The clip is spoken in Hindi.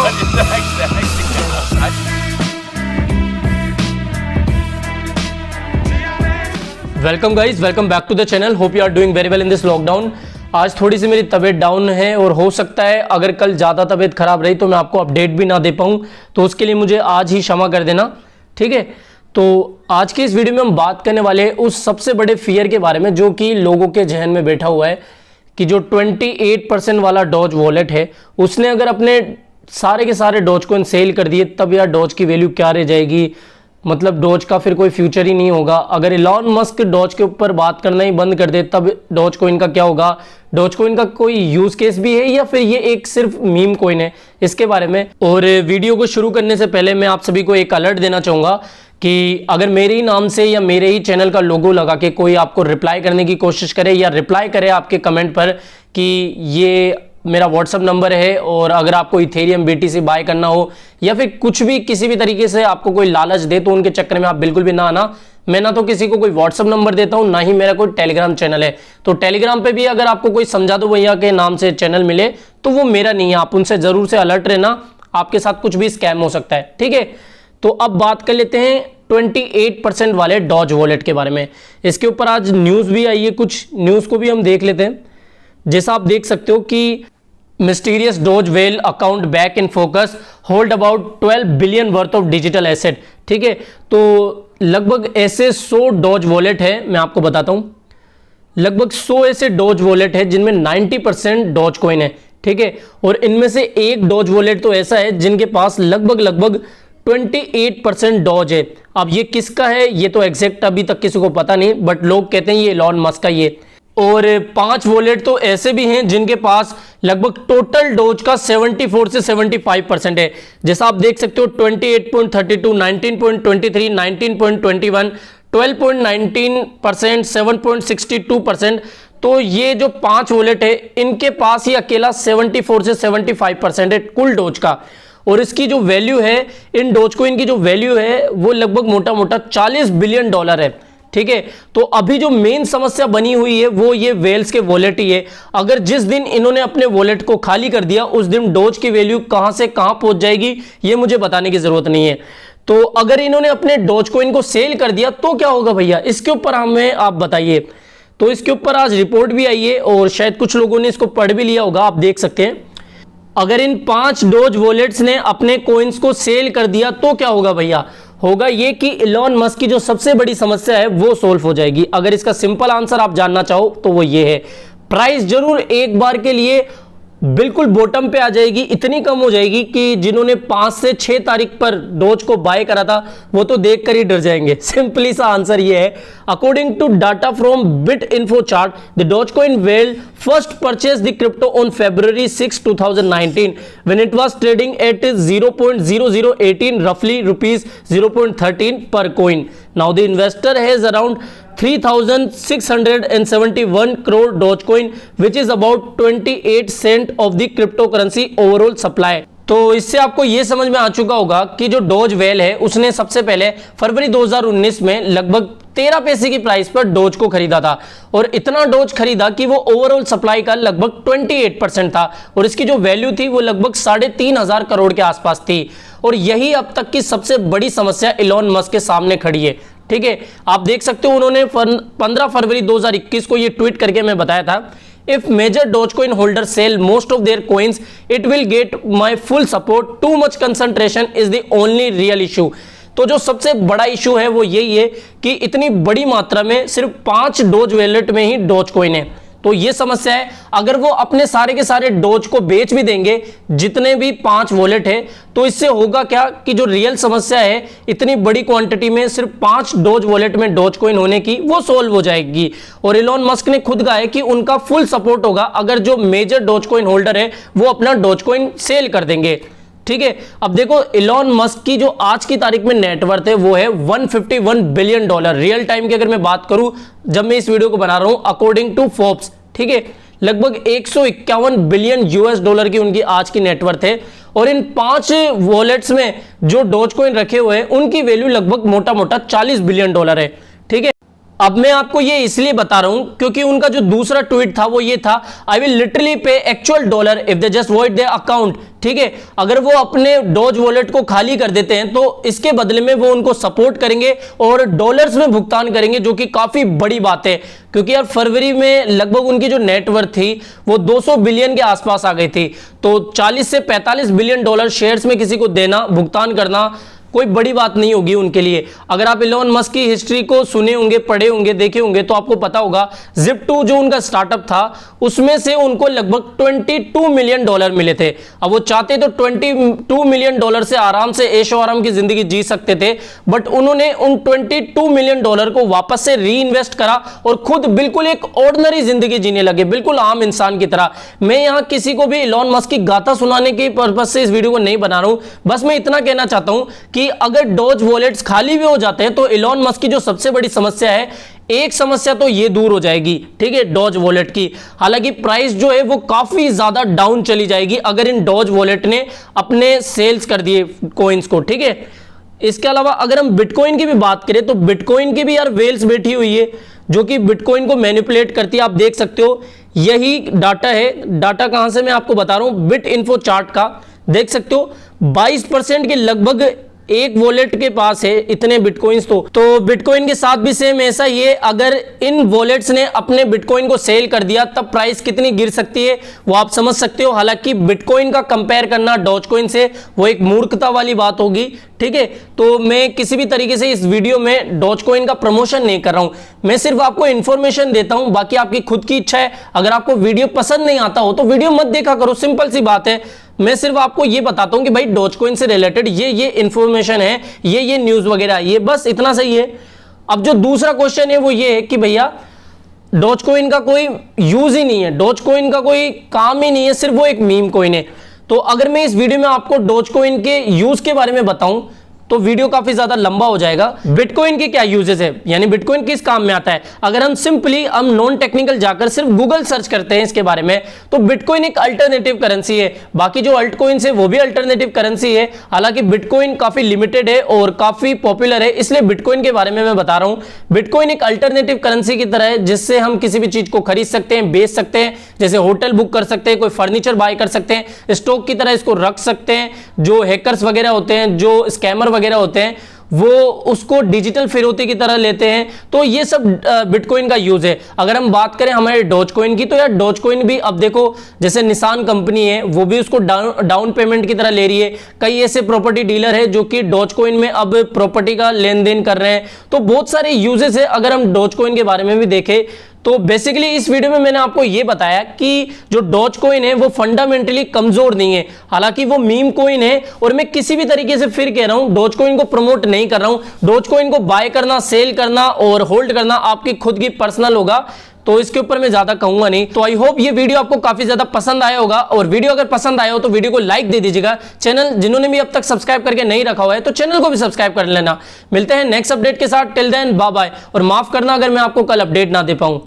Welcome guys, welcome back to the channel. Hope you are doing very well in this lockdown. आज थोड़ी सी मेरी तबीयत डाउन है और हो सकता है अगर कल ज़्यादा तबीयत खराब रही तो मैं आपको अपडेट भी ना दे पाऊँ, तो उसके लिए मुझे आज ही क्षमा कर देना, ठीक है। तो आज के इस वीडियो में हम बात करने वाले हैं उस सबसे बड़े फियर के बारे में जो कि लोगों के जहन में बैठा हुआ है कि जो 28% वाला डॉज वॉलेट है उसने अगर अपने सारे के सारे डॉज को सेल कर दिए तब यार डॉज की वैल्यू क्या रह जाएगी, मतलब डॉज का फिर कोई फ्यूचर ही नहीं होगा। अगर इलॉन मस्क डॉज के ऊपर बात करना ही बंद कर दे तब डॉज कोइन का क्या होगा, डॉज कोइन का कोई यूज केस भी है या फिर ये एक सिर्फ मीम कोइन है, इसके बारे में। और वीडियो को शुरू करने से पहले मैं आप सभी को एक अलर्ट देना चाहूंगा कि अगर मेरे ही नाम से या मेरे ही चैनल का लोगो लगा के कोई आपको रिप्लाई करने की कोशिश करे या रिप्लाई करे आपके कमेंट पर कि ये मेरा व्हाट्सअप नंबर है और अगर आपको इथेरियम BTC बाय करना हो या फिर कुछ भी किसी भी तरीके से आपको कोई लालच दे तो उनके चक्कर में आप बिल्कुल भी ना आना। मैं ना तो किसी को कोई व्हाट्सअप नंबर देता हूं, ना ही मेरा कोई टेलीग्राम चैनल है। तो टेलीग्राम पे भी अगर आपको कोई समझा दो भैया के नाम से चैनल मिले तो वो मेरा नहीं है, आप उनसे जरूर से अलर्ट रहना, आपके साथ कुछ भी स्कैम हो सकता है, ठीक है। तो अब बात कर लेते हैं 28% वाले डॉज वॉलेट के बारे में। इसके ऊपर आज न्यूज भी आई है, कुछ न्यूज को भी हम देख लेते हैं। जैसा आप देख सकते हो कि mysterious doge whale account back in focus, hold about 12 billion worth of digital asset, ठीक है। तो लगभग ऐसे 100 डॉज वॉलेट है, मैं आपको बताता हूं, लगभग 100 ऐसे डॉज वॉलेट है जिनमें 90% डॉज कॉइन है, ठीक है। और इनमें से एक डॉज वॉलेट तो ऐसा है जिनके पास लगभग 28% डॉज है। अब ये किसका है ये तो एग्जैक्ट अभी तक किसी को पता नहीं, बट लोग कहते हैं ये इलॉन मस्क का ये। और 5 वॉलेट तो ऐसे भी हैं जिनके पास लगभग टोटल डॉज का 74 से 75% है। जैसा आप देख सकते हो 28.32, 19.23, 19.21, 12.19%, 7.62%। तो ये जो 5 वॉलेट है इनके पास ही अकेला 74 से 75% है कुल डॉज का। और इसकी जो वैल्यू है, इन डॉज कोइन की जो वैल्यू है वो लगभग मोटा मोटा $40 बिलियन है, ठीक है। तो अभी जो मेन समस्या बनी हुई है वो ये वेल्स के वॉलेट ही है। अगर जिस दिन इन्होंने अपने वॉलेट को खाली कर दिया उस दिन डॉज की वैल्यू कहां से कहां पहुंच जाएगी ये मुझे बताने की जरूरत नहीं है। तो अगर इन्होंने अपने डॉज कोइन को सेल कर दिया तो क्या होगा भैया, इसके ऊपर हमें आप बताइए। तो इसके ऊपर आज रिपोर्ट भी आई है और शायद कुछ लोगों ने इसको पढ़ भी लिया होगा, आप देख सकते हैं। अगर इन 5 डॉज वॉलेट्स ने अपने कोइंस को सेल कर दिया तो क्या होगा भैया, होगा ये कि इलॉन मस्क की जो सबसे बड़ी समस्या है वो सोल्व हो जाएगी। अगर इसका सिंपल आंसर आप जानना चाहो तो वो ये है, प्राइस जरूर एक बार के लिए बिल्कुल बॉटम पे आ जाएगी, इतनी कम हो जाएगी कि जिन्होंने 5 से 6 तारीख पर डॉज को बाय करा था वो तो देखकर ही डर जाएंगे। सिंपली सा आंसर ये है, according to data from bit chart, the dogecoin whale first purchase the crypto on February 6, 2019 when it was trading at 0.0018 roughly rupees 0.13 per coin. Now the investor has around 3,671 crore Dogecoin, which is about 28% of the cryptocurrency overall supply. तो इससे आपको यह समझ में आ चुका होगा कि जो डॉज वेल है उसने सबसे पहले फरवरी 2019 में लगभग 13 पैसे की प्राइस पर डॉज को खरीदा था और इतना डॉज खरीदा कि वो ओवरऑल सप्लाई का लगभग 28% था और इसकी जो वैल्यू थी वो लगभग 3,500 करोड़ के आसपास थी। और यही अब तक की सबसे बड़ी समस्या इलॉन मस्क के सामने खड़ी है, ठीक है। आप देख सकते हो उन्होंने 15 फरवरी 2021 को ये ट्वीट करके मैं बताया था, if major Dogecoin holders sell most of their coins it will get my full support, too much concentration is the only real issue। तो जो सबसे बड़ा इशू है वो यही है कि इतनी बड़ी मात्रा में सिर्फ 5 डॉज वॉलेट में ही डॉजकॉइन है। तो ये समस्या है, अगर वो अपने सारे के सारे डॉज को बेच भी देंगे जितने भी 5 वॉलेट है तो इससे होगा क्या कि जो रियल समस्या है इतनी बड़ी क्वांटिटी में सिर्फ 5 डॉज वॉलेट में डॉजकॉइन होने की वो सोल्व हो जाएगी। और इलॉन मस्क ने खुद कहा है कि उनका फुल सपोर्ट होगा अगर जो मेजर डॉजकॉइन होल्डर है वो अपना डॉजकॉइन सेल कर देंगे, ठीक है। अब देखो इलॉन मस्क की जो आज की तारीख में नेटवर्थ है वो है $151 बिलियन। रियल टाइम की अगर मैं बात करूं जब मैं इस वीडियो को बना रहा हूं अकॉर्डिंग टू फोर्ब्स, ठीक है, लगभग $151 बिलियन की उनकी आज की नेटवर्थ है। और इन 5 वॉलेट्स में जो डॉजकॉइन रखे हुए हैं उनकी वैल्यू लगभग मोटा मोटा $40 बिलियन है, ठीक है। अब मैं आपको ये इसलिए बता रहा हूं क्योंकि उनका जो दूसरा ट्वीट था वो ये था, आई विल लिटरली पे actual dollar if they just void their account. ठीक है, अगर वो अपने डॉज वॉलेट को खाली कर देते हैं तो इसके बदले में वो उनको सपोर्ट करेंगे और डॉलर्स में भुगतान करेंगे, जो कि काफी बड़ी बात है क्योंकि यार फरवरी में लगभग उनकी जो नेटवर्थ थी वो 200 बिलियन के आसपास आ गई थी। तो 40 से 45 बिलियन डॉलर शेयर्स में किसी को देना, भुगतान करना कोई बड़ी बात नहीं होगी उनके लिए। अगर आप इलोन मस्क की हिस्ट्री को सुने होंगे, पढ़े होंगे, देखे होंगे तो आपको पता होगा Zip2 जो उनका स्टार्टअप था उसमें से उनको लगभग 22 मिलियन डॉलर मिले थे। अब वो चाहते तो 22 मिलियन डॉलर से आराम से ऐशो आराम की जिंदगी जी सकते थे, बट उन्होंने उन 22 मिलियन डॉलर को वापस से री इन्वेस्ट करा और खुद बिल्कुल एक ऑर्डिनरी जिंदगी जीने लगे, बिल्कुल आम इंसान की तरह। मैं यहां किसी को भी इलोन मस्क की गाथा सुनाने के पर्पज से इस वीडियो को नहीं बना रहा हूं, बस मैं इतना कहना चाहता हूं कि अगर डॉज वॉलेट्स खाली भी हो जाते हैं तो इलोन मस्क की जो सबसे बड़ी समस्या है, एक समस्या तो ये दूर हो जाएगी, ठीक है, डॉज वॉलेट की। हालांकि प्राइस जो है वो काफी ज्यादा डाउन चली जाएगी अगर इन डॉज वॉलेट ने अपने सेल्स कर दिए कॉइन्स को, ठीक है। इसके अलावा अगर हम बिटकॉइन की भी बात करें तो बिटकॉइन की भी यार वेल्स बैठी हुई है जो कि बिटकॉइन को मैनिपुलेट करती है। आप देख सकते हो यही डाटा है, डाटा कहां से मैं आपको बता रहा हूं, बिट इन्फो चार्ट का। देख सकते हो 22% के लगभग एक वॉलेट के पास है इतने बिटकॉइंस। तो बिटकॉइन के साथ भी सेम ऐसा ही है, अगर इन वॉलेट्स ने अपने बिटकॉइन को सेल कर दिया तब प्राइस कितनी गिर सकती है वो आप समझ सकते हो। हालांकि बिटकॉइन का कंपेयर करना डॉजकॉइन से वो एक मूर्खता वाली बात होगी, ठीक है। तो मैं किसी भी तरीके से इस वीडियो में डॉजकॉइन का प्रमोशन नहीं कर रहा हूं, मैं सिर्फ आपको इंफॉर्मेशन देता हूं, बाकी आपकी खुद की इच्छा है। अगर आपको वीडियो पसंद नहीं आता हो तो वीडियो मत देखा करो, सिंपल सी बात है। मैं सिर्फ आपको ये बताता हूं कि भाई डॉजकॉइन से रिलेटेड ये इंफॉर्मेशन है, ये न्यूज वगैरह, ये बस इतना सही है। अब जो दूसरा क्वेश्चन है वो ये है कि भैया डॉजकॉइन का कोई यूज ही नहीं है, डॉजकॉइन का कोई काम ही नहीं है, सिर्फ वो एक मीम कॉइन है। तो अगर मैं इस वीडियो में आपको डॉजकॉइन के यूज के बारे में बताऊं तो वीडियो काफी ज्यादा लंबा हो जाएगा। बिटकॉइन के क्या यूजेस है, यानी बिटकॉइन किस काम में आता है, अगर हम सिंपली नॉन टेक्निकल जाकर सिर्फ गूगल सर्च करते हैं इसके बारे में तो बिटकॉइन एक अल्टरनेटिव करेंसी है। बाकी जो अल्ट कॉइन्स है वो भी अल्टरनेटिव करेंसी है, हालांकि बिटकॉइन काफी लिमिटेड है और काफी पॉपुलर है, इसलिए बिटकॉइन के बारे में मैं बता रहा हूं। बिटकॉइन एक अल्टरनेटिव करेंसी की तरह है जिससे हम किसी भी चीज को खरीद सकते हैं, बेच सकते हैं, जैसे होटल बुक कर सकते हैं, कोई फर्नीचर बाय कर सकते हैं, स्टॉक की तरह इसको रख सकते हैं। जो हैकर्स वगैरह होते हैं, जो स्कैमर वगैरह होते हैं, वो उसको डिजिटल फिरौती की तरह लेते हैं। तो ये सब बिटकॉइन का यूज है। अगर हम बात करें हमारे डॉजकॉइन की तो यार डॉजकॉइन भी अब देखो जैसे निसान कंपनी है वो भी उसको डाउन पेमेंट की तरह ले रही है। कई ऐसे प्रॉपर्टी डीलर है जो कि डॉजकॉइन में अब प्रॉपर्टी का लेन देन कर रहे हैं। तो बहुत सारे यूजेस है अगर हम डॉजकॉइन के बारे में भी देखें तो बेसिकली इस वीडियो में मैंने आपको यह बताया कि जो डॉजकॉइन है वो फंडामेंटली कमजोर नहीं है, हालांकि वो मीम कॉइन है। और मैं किसी भी तरीके से फिर कह रहा हूं डॉजकॉइन को प्रमोट नहीं कर रहा हूं। डॉजकॉइन को बाय करना, सेल करना और होल्ड करना आपकी खुद की पर्सनल होगा, तो इसके ऊपर मैं ज्यादा कहूंगा नहीं। तो आई होप ये वीडियो आपको काफी ज्यादा पसंद आया होगा, और वीडियो अगर पसंद आया हो तो वीडियो को लाइक दे दीजिएगा। चैनल जिन्होंने भी अब तक सब्सक्राइब करके नहीं रखा हुआ है तो चैनल को भी सब्सक्राइब कर लेना। मिलते हैं नेक्स्ट अपडेट के साथ, टिल देन बाय बाय। और माफ करना अगर मैं आपको कल अपडेट ना दे पाऊं।